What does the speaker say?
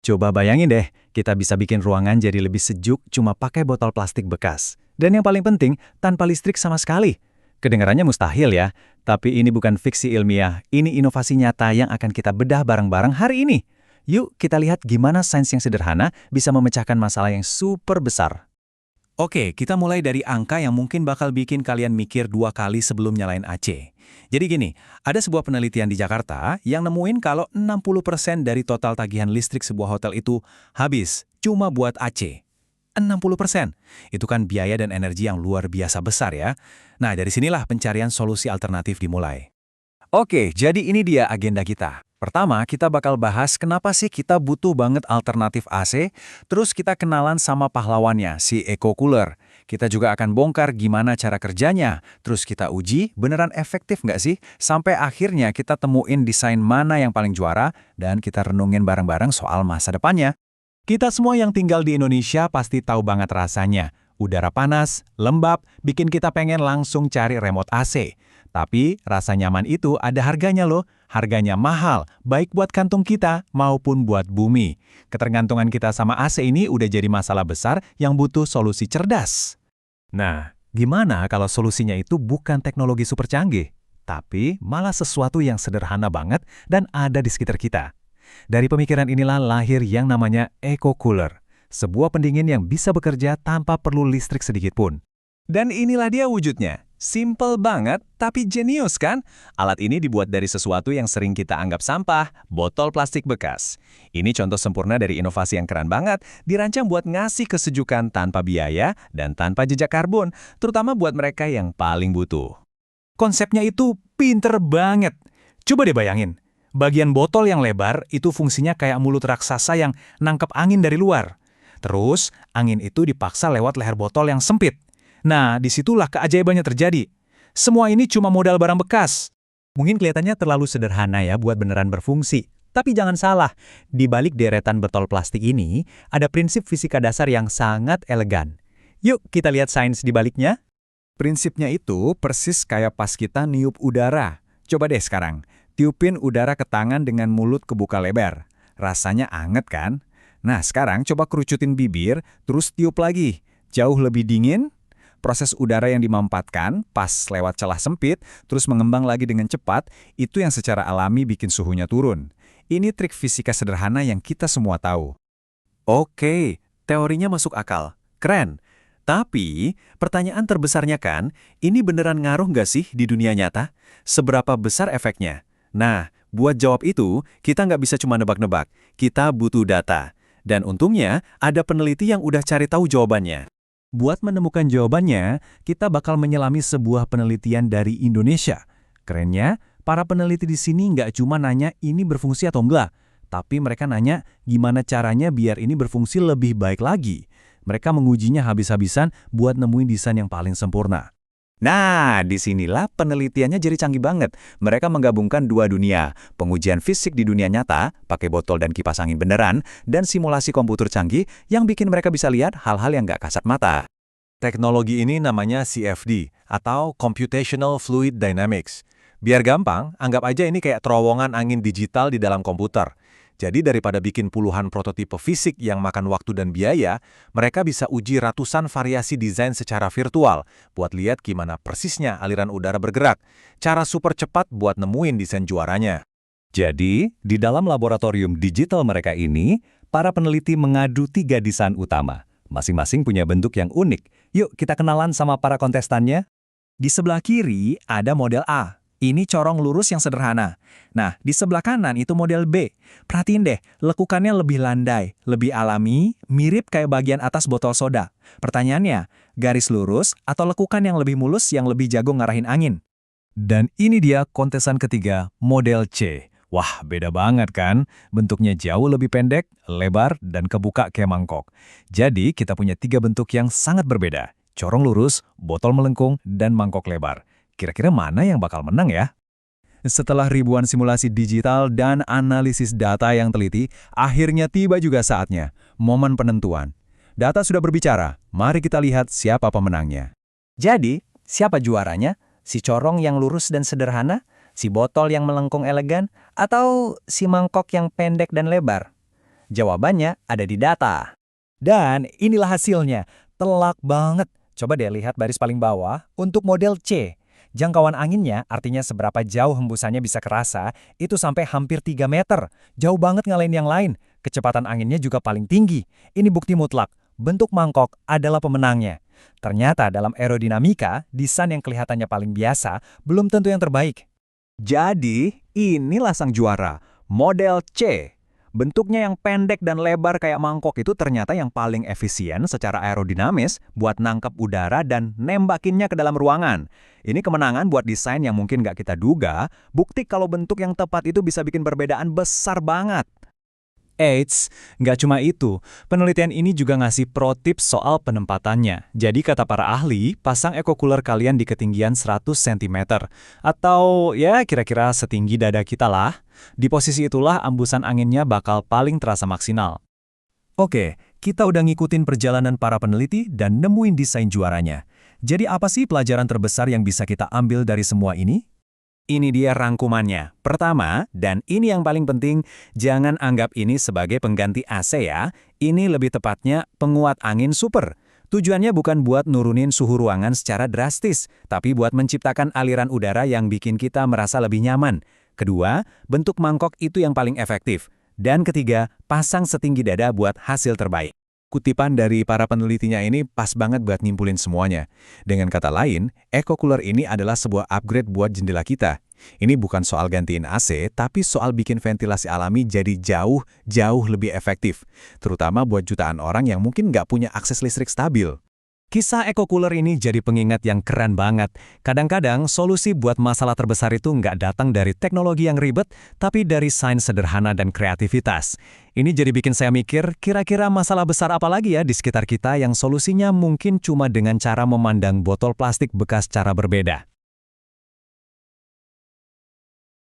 Coba bayangin deh, kita bisa bikin ruangan jadi lebih sejuk cuma pakai botol plastik bekas. Dan yang paling penting, tanpa listrik sama sekali. Kedengarannya mustahil ya, tapi ini bukan fiksi ilmiah, ini inovasi nyata yang akan kita bedah bareng-bareng hari ini. Yuk kita lihat gimana sains yang sederhana bisa memecahkan masalah yang super besar. Oke, kita mulai dari angka yang mungkin bakal bikin kalian mikir dua kali sebelum nyalain AC. Jadi gini, ada sebuah penelitian di Jakarta yang nemuin kalau 60% dari total tagihan listrik sebuah hotel itu habis cuma buat AC. 60%. Itu kan biaya dan energi yang luar biasa besar ya. Nah, dari sinilah pencarian solusi alternatif dimulai. Oke, jadi ini dia agenda kita. Pertama, kita bakal bahas kenapa sih kita butuh banget alternatif AC, terus kita kenalan sama pahlawannya, si Eco Cooler. Kita juga akan bongkar gimana cara kerjanya, terus kita uji beneran efektif nggak sih, sampai akhirnya kita temuin desain mana yang paling juara, dan kita renungin bareng-bareng soal masa depannya. Kita semua yang tinggal di Indonesia pasti tahu banget rasanya. Udara panas, lembab, bikin kita pengen langsung cari remote AC. Tapi rasa nyaman itu ada harganya loh. Harganya mahal, baik buat kantung kita maupun buat bumi. Ketergantungan kita sama AC ini udah jadi masalah besar yang butuh solusi cerdas. Nah, gimana kalau solusinya itu bukan teknologi super canggih, tapi malah sesuatu yang sederhana banget dan ada di sekitar kita? Dari pemikiran inilah lahir yang namanya Eco Cooler, sebuah pendingin yang bisa bekerja tanpa perlu listrik sedikit pun. Dan inilah dia wujudnya. Simple banget, tapi jenius kan? Alat ini dibuat dari sesuatu yang sering kita anggap sampah, botol plastik bekas. Ini contoh sempurna dari inovasi yang keren banget, dirancang buat ngasih kesejukan tanpa biaya dan tanpa jejak karbon, terutama buat mereka yang paling butuh. Konsepnya itu pinter banget. Coba deh bayangin, bagian botol yang lebar itu fungsinya kayak mulut raksasa yang nangkep angin dari luar. Terus, angin itu dipaksa lewat leher botol yang sempit. Nah, disitulah keajaibannya terjadi. Semua ini cuma modal barang bekas. Mungkin kelihatannya terlalu sederhana ya buat beneran berfungsi. Tapi jangan salah, di balik deretan botol plastik ini, ada prinsip fisika dasar yang sangat elegan. Yuk kita lihat sains di baliknya. Prinsipnya itu persis kayak pas kita niup udara. Coba deh sekarang, tiupin udara ke tangan dengan mulut kebuka lebar. Rasanya anget kan? Nah sekarang coba kerucutin bibir, terus tiup lagi. Jauh lebih dingin. Proses udara yang dimampatkan pas lewat celah sempit, terus mengembang lagi dengan cepat, itu yang secara alami bikin suhunya turun. Ini trik fisika sederhana yang kita semua tahu. Oke, teorinya masuk akal. Keren. Tapi, pertanyaan terbesarnya kan, ini beneran ngaruh nggak sih di dunia nyata? Seberapa besar efeknya? Nah, buat jawab itu, kita nggak bisa cuma nebak-nebak. Kita butuh data. Dan untungnya, ada peneliti yang udah cari tahu jawabannya. Buat menemukan jawabannya, kita bakal menyelami sebuah penelitian dari Indonesia. Kerennya, para peneliti di sini nggak cuma nanya ini berfungsi atau enggak, tapi mereka nanya gimana caranya biar ini berfungsi lebih baik lagi. Mereka mengujinya habis-habisan buat nemuin desain yang paling sempurna. Nah, disinilah penelitiannya jadi canggih banget. Mereka menggabungkan dua dunia, pengujian fisik di dunia nyata, pakai botol dan kipas angin beneran, dan simulasi komputer canggih yang bikin mereka bisa lihat hal-hal yang nggak kasat mata. Teknologi ini namanya CFD, atau Computational Fluid Dynamics. Biar gampang, anggap aja ini kayak terowongan angin digital di dalam komputer. Jadi daripada bikin puluhan prototipe fisik yang makan waktu dan biaya, mereka bisa uji ratusan variasi desain secara virtual buat lihat gimana persisnya aliran udara bergerak. Cara super cepat buat nemuin desain juaranya. Jadi, di dalam laboratorium digital mereka ini, para peneliti mengadu 3 desain utama. Masing-masing punya bentuk yang unik. Yuk kita kenalan sama para kontestannya. Di sebelah kiri ada model A. Ini corong lurus yang sederhana. Nah, di sebelah kanan itu model B. Perhatiin deh, lekukannya lebih landai, lebih alami, mirip kayak bagian atas botol soda. Pertanyaannya, garis lurus atau lekukan yang lebih mulus yang lebih jago ngarahin angin? Dan ini dia kontesan ketiga, model C. Wah, beda banget kan? Bentuknya jauh lebih pendek, lebar, dan kebuka kayak mangkok. Jadi, kita punya 3 bentuk yang sangat berbeda. Corong lurus, botol melengkung, dan mangkok lebar. Kira-kira mana yang bakal menang ya? Setelah ribuan simulasi digital dan analisis data yang teliti, akhirnya tiba juga saatnya, momen penentuan. Data sudah berbicara, mari kita lihat siapa pemenangnya. Jadi, siapa juaranya? Si corong yang lurus dan sederhana? Si botol yang melengkung elegan? Atau si mangkok yang pendek dan lebar? Jawabannya ada di data. Dan inilah hasilnya. Telak banget. Coba deh lihat baris paling bawah untuk model C. Jangkauan anginnya, artinya seberapa jauh hembusannya bisa kerasa, itu sampai hampir 3 meter. Jauh banget ngalahin yang lain. Kecepatan anginnya juga paling tinggi. Ini bukti mutlak. Bentuk mangkok adalah pemenangnya. Ternyata dalam aerodinamika, desain yang kelihatannya paling biasa belum tentu yang terbaik. Jadi, inilah sang juara, model C. Bentuknya yang pendek dan lebar kayak mangkok itu ternyata yang paling efisien secara aerodinamis buat nangkep udara dan nembakinnya ke dalam ruangan. Ini kemenangan buat desain yang mungkin nggak kita duga, bukti kalau bentuk yang tepat itu bisa bikin perbedaan besar banget. Eits, nggak cuma itu. Penelitian ini juga ngasih pro tips soal penempatannya. Jadi kata para ahli, pasang eco cooler kalian di ketinggian 100 cm. Atau ya kira-kira setinggi dada kita lah. Di posisi itulah embusan anginnya bakal paling terasa maksimal. Oke, kita udah ngikutin perjalanan para peneliti dan nemuin desain juaranya. Jadi apa sih pelajaran terbesar yang bisa kita ambil dari semua ini? Ini dia rangkumannya. Pertama, dan ini yang paling penting, jangan anggap ini sebagai pengganti AC ya. Ini lebih tepatnya penguat angin super. Tujuannya bukan buat nurunin suhu ruangan secara drastis, tapi buat menciptakan aliran udara yang bikin kita merasa lebih nyaman. Kedua, bentuk mangkok itu yang paling efektif. Dan ketiga, pasang setinggi dada buat hasil terbaik. Kutipan dari para penelitinya ini pas banget buat nyimpulin semuanya. Dengan kata lain, eco cooler ini adalah sebuah upgrade buat jendela kita. Ini bukan soal gantiin AC, tapi soal bikin ventilasi alami jadi jauh lebih efektif. Terutama buat jutaan orang yang mungkin nggak punya akses listrik stabil. Kisah eco cooler ini jadi pengingat yang keren banget. Kadang-kadang solusi buat masalah terbesar itu nggak datang dari teknologi yang ribet, tapi dari sains sederhana dan kreativitas. Ini jadi bikin saya mikir, kira-kira masalah besar apa lagi ya di sekitar kita yang solusinya mungkin cuma dengan cara memandang botol plastik bekas cara berbeda.